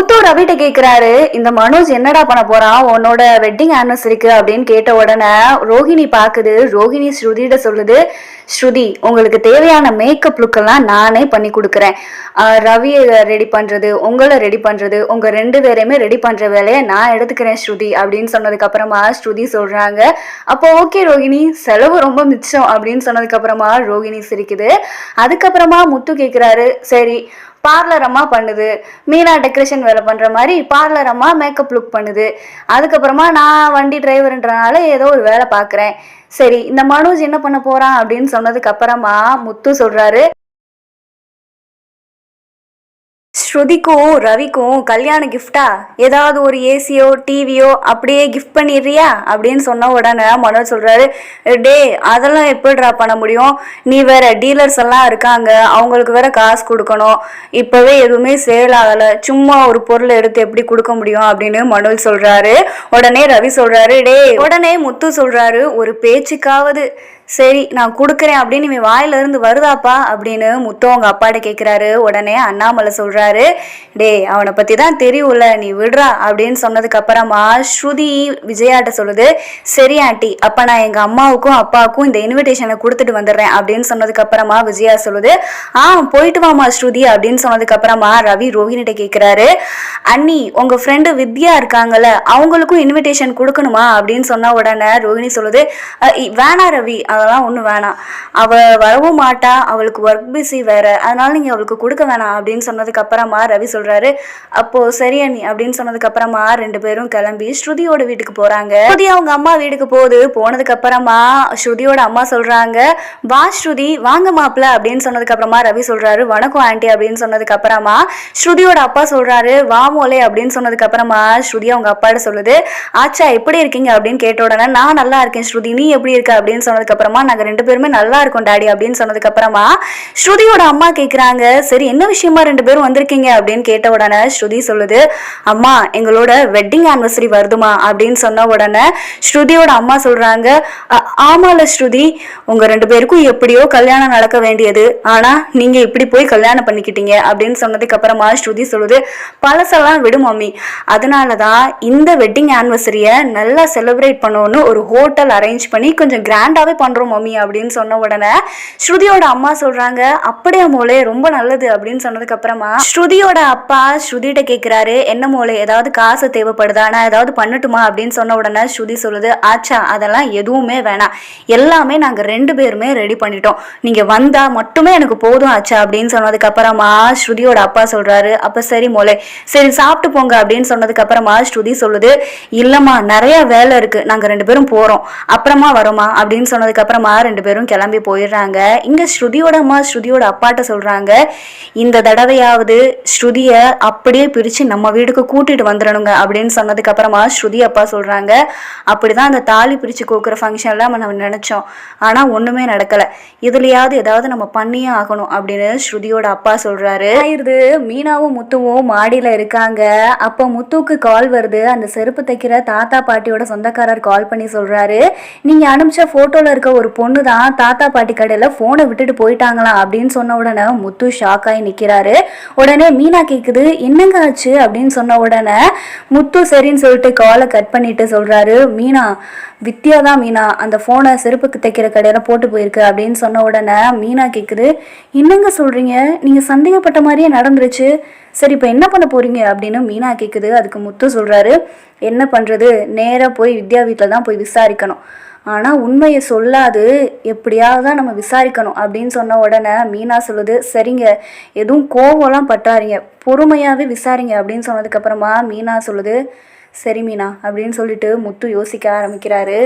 முத்து ரவிட்ட கேக்குறாரு, இந்த மனோஜ் என்னடா பண்ண போறான் உன்னோட வெட்டிங் ஆனிவர்சரிக்கு அப்படின்னு கேட்ட உடனே ரோஹிணி பாக்குது. ரோஹிணி ஸ்ருதியிட சொல்லுது, ஸ்ருதி உங்களுக்கு தேவையான மேக்கப் லுக்கெல்லாம் நானே பண்ணி கொடுக்குறேன். ரவியை ரெடி பண்றது, உங்களை ரெடி பண்றது, உங்க ரெண்டு பேரையுமே ரெடி பண்ற வேலையை நான் எடுத்துக்கிறேன் ஸ்ருதி அப்படின்னு சொன்னதுக்கு அப்புறமா ஸ்ருதி சொல்றாங்க, அப்போ ஓகே ரோஹிணி, செலவு ரொம்ப மிச்சம் அப்படின்னு சொன்னதுக்கு அப்புறமா ரோஹிணி சிரிக்குது. அதுக்கப்புறமா முத்து கேக்குறாரு, சரி பார்லர் அம்மா பண்ணுது, மீனா டெக்கரேஷன் வேலை பண்ற மாதிரி பார்லர் அம்மா மேக்கப் லுக் பண்ணுது, அதுக்கப்புறமா நான் வண்டி டிரைவர்ன்றனால ஏதோ ஒரு வேலை பார்க்குறேன், சரி இந்த மனோஜ் என்ன பண்ண போறான் அப்படின்னு சொன்னதுக்கு அப்புறமா முத்து சொல்றாரு, ஸ்ருதிக்கும் ரவிக்கும் கல்யாண கிஃப்டா ஏதாவது ஒரு ஏசியோ டிவியோ அப்படியே கிஃப்ட் பண்ணிடுறியா அப்படின்னு சொன்ன உடனே மனோஜ் சொல்றாரு, டே அதெல்லாம் எப்படிடா பண்ண முடியும், நீ வேற டீலர்ஸ் எல்லாம் இருக்காங்க, அவங்களுக்கு வேற காசு கொடுக்கணும், இப்பவே எதுவுமே சேல் ஆகலை, சும்மா ஒரு பொருளை எடுத்து எப்படி கொடுக்க முடியும் அப்படின்னு மனோஜ் சொல்றாரு. உடனே ரவி சொல்றாரு, டே உடனே முத்து சொல்றாரு, ஒரு பேச்சுக்காவது சரி நான் கொடுக்குறேன் அப்படின்னு இவன் வாயிலிருந்து வருதாப்பா அப்படின்னு முத்து அவங்க அப்பாட்ட கேட்குறாரு. உடனே அண்ணாமலை சொல்கிறாரு, டே அவனை பற்றி தான் தெரியும்ல, நீ விடுறா அப்படின்னு சொன்னதுக்கு அப்புறமா ஸ்ருதி விஜயாட்ட சொல்லுது, சரி ஆண்டி, அப்போ நான் எங்கள் அம்மாவுக்கும் அப்பாவுக்கும் இந்த இன்விடேஷனை கொடுத்துட்டு வந்துடுறேன் அப்படின்னு சொன்னதுக்கு அப்புறமா விஜயா சொல்லுது, போயிட்டு வாமா ஸ்ருதி அப்படின்னு சொன்னதுக்கு அப்புறமா ரவி ரோஹிணிட்ட கேட்குறாரு, அண்ணி உங்கள் ஃப்ரெண்டு வித்யா இருக்காங்கல்ல, அவங்களுக்கும் இன்விடேஷன் கொடுக்கணுமா அப்படின்னு சொன்ன உடனே ரோஹிணி சொல்லுது, வேணா ரவி, அதெல்லாம் ஒன்றும் வேணாம், அவள் வரவும் மாட்டா, அவளுக்கு ஒர்க் பிஸி வேற, அதனால நீங்கள் அவளுக்கு கொடுக்க வேணாம் அப்படின்னு சொன்னதுக்கு அப்புறமா ரவி சொல்றாரு, அப்போ சரி அண்ணி அப்படின்னு சொன்னதுக்கு அப்புறமா ரெண்டு பேரும் கிளம்பி ஸ்ருதியோட வீட்டுக்கு போறாங்க. ஸ்ருதி அவங்க அம்மா வீட்டுக்கு போனதுக்கு அப்புறமா ஸ்ருதியோட அம்மா சொல்றாங்க, வா ஸ்ருதி வாங்க மாப்பிள்ள அப்படின்னு சொன்னதுக்கு அப்புறமா ரவி சொல்றாரு, வணக்கம் ஆண்டி அப்படின்னு சொன்னதுக்கு அப்புறமா ஸ்ருதியோட அப்பா சொல்றாரு, வா மோலே அப்படின்னு சொன்னதுக்கு அப்புறமா ஸ்ருதி அவங்க அப்பாட்ட சொல்லுது, ஆச்சா எப்படி இருக்கீங்க அப்படின்னு கேட்ட உடனே நான் நல்லா இருக்கேன் ஸ்ருதி, நீ எப்படி இருக்க அப்படின்னு சொன்னதுக்கு அப்புறமா நாங்க ரெண்டு பேருமே நல்லா இருக்கோம் டாடி அப்படின்னு சொன்னதுக்கு அப்புறமா ஸ்ருதியோட அம்மா கேக்குறாங்க, சரி என்ன விஷயமா ரெண்டு பேரும் வந்திருக்கீங்க அப்படின்னு கேட்ட உடனே ஸ்ருதி சொல்லுது, அம்மா எங்களோட வெட்டிங் ஆனிவர்சரி வருதுமா அப்படின்னு சொன்ன உடனே ஸ்ருதியோட அம்மா சொல்றாங்க, ஆமால ஸ்ருதி, உங்க ரெண்டு பேருக்கும் எப்படியோ கல்யாணம் நடக்க வேண்டியது, ஆனா நீங்க இப்படி போய் கல்யாணம் பண்ணிக்கிட்டீங்க அப்படின்னு சொன்னதுக்கு அப்புறமா ஸ்ருதி சொல்லுது, பழசெல்லாம் விடு மம்மி, அதனாலதான் இந்த வெட்டிங் ஆனிவர்சரியை நல்லா செலிப்ரேட் பண்ணணும்னு ஒரு ஹோட்டல் அரேஞ்ச் பண்ணி கொஞ்சம் கிராண்டாவே பண்றோம் மம்மி அப்படின்னு சொன்ன உடனே ஸ்ருதியோட அம்மா சொல்றாங்க, அப்படியே மோளே ரொம்ப நல்லது அப்படின்னு சொன்னதுக்கு அப்புறமா ஸ்ருதியோட அப்பா ஸ்ருதிட்ட கேட்கிறாரு, என்ன மோளே ஏதாவது காசு தேவைப்படுதா, நான் ஏதாவது பண்ணட்டுமா அப்படின்னு சொன்ன உடனே ஸ்ருதி சொல்லுது, ஆச்சா அதெல்லாம் எதுவுமே வேணாம், எல்லாமே நாங்க ரெண்டு பேருமே ரெடி பண்ணிட்டோம், நீங்க வந்தா மட்டுமே எனக்கு போதும் ஆச்சா அப்படின்னு சொன்னதுக்கு அப்புறமா ஸ்ருதியோட அப்பா சொல்றாரு, அப்ப சரி மோளே, சரி சாப்பிட்டு போங்க அப்படின்னு சொன்னதுக்கு அப்புறமா ஸ்ருதி சொல்லுது, இல்லம்மா நிறைய வேலை இருக்கு, நாங்க ரெண்டு பேரும் போறோம், அப்புறமா வரோமா அப்படின்னு சொன்னதுக்கு அப்புறமா ரெண்டு பேரும் கிளம்பி போயிடுறாங்க. இங்க ஸ்ருதியோட அம்மா ஸ்ருதியோட அப்பாட்ட சொல்றாங்க, இந்த தடவையாவது ஸ்ருதிய அப்படியே பிரிச்சு நம்ம வீட்டுக்கு கூட்டிட்டு வந்துடணுங்க அப்படின்னு சொன்னதுக்கு அப்புறமா ஸ்ருதி அப்பா சொல்றாங்க, அப்படிதான் அந்த தாலி பிரிச்சு கோக்குற ஃபங்க்ஷன்ல நம்ம நினைச்சோம், ஆனா ஒண்ணுமே நடக்கல, இதுலயாவது ஏதாவது நம்ம பண்ணியே ஆகணும் அப்படின்னு ஸ்ருதியோட அப்பா சொல்றாரு. மீனாவும் முத்துவும் மாடியில இருக்காங்க. அப்போ முத்துக்கு கால் வருது. அந்த செருப்பு தைக்கிற தாத்தா பாட்டியோட சொந்தக்காரர் கால் பண்ணி சொல்றாரு, நீங்க அனுப்பிச்ச போட்டோல இருக்க ஒரு பொண்ணு தான் தாத்தா பாட்டி கடையில போனை விட்டுட்டு போயிட்டாங்களாம் அப்படின்னு சொன்ன உடனே முத்து ஷாக் ஆகி நிக்கிறாரு. உடனே மீனா கேக்குது, என்னங்க ஆச்சு அப்படின்னு சொன்ன உடனே முத்து சரின்னு சொல்லிட்டு காலை கட் பண்ணிட்டு சொல்றாரு, மீனா வித்யா தான் மீனா அந்த போனை செருப்புக்கு தைக்கிற கடையில போட்டு போயிருக்கு அப்படின்னு சொன்ன உடனே மீனா கேக்குது, என்னங்க சொல்றீங்க, நீங்க சந்தேகப்பட்ட மாதிரியே நடந்துருச்சு, சரி இப்போ என்ன பண்ண போறீங்க அப்படின்னு மீனா கேக்குது. அதுக்கு முத்து சொல்றாரு, என்ன பண்றது, நேராக போய் வித்யா வீட்டில் தான் போய் விசாரிக்கணும், ஆனால் உண்மையை சொல்லாது எப்படியாவது தான் நம்ம விசாரிக்கணும் அப்படின்னு சொன்ன உடனே மீனா சொல்லுது, சரிங்க எதுவும் கோவம்லாம் பட்டாதீங்க, பொறுமையாகவே விசாரிங்க அப்படின்னு சொன்னதுக்கப்புறமா மீனா சொல்லுது, சரி மீனா அப்படின்னு சொல்லிட்டு முத்து யோசிக்க ஆரம்பிக்கிறாரு.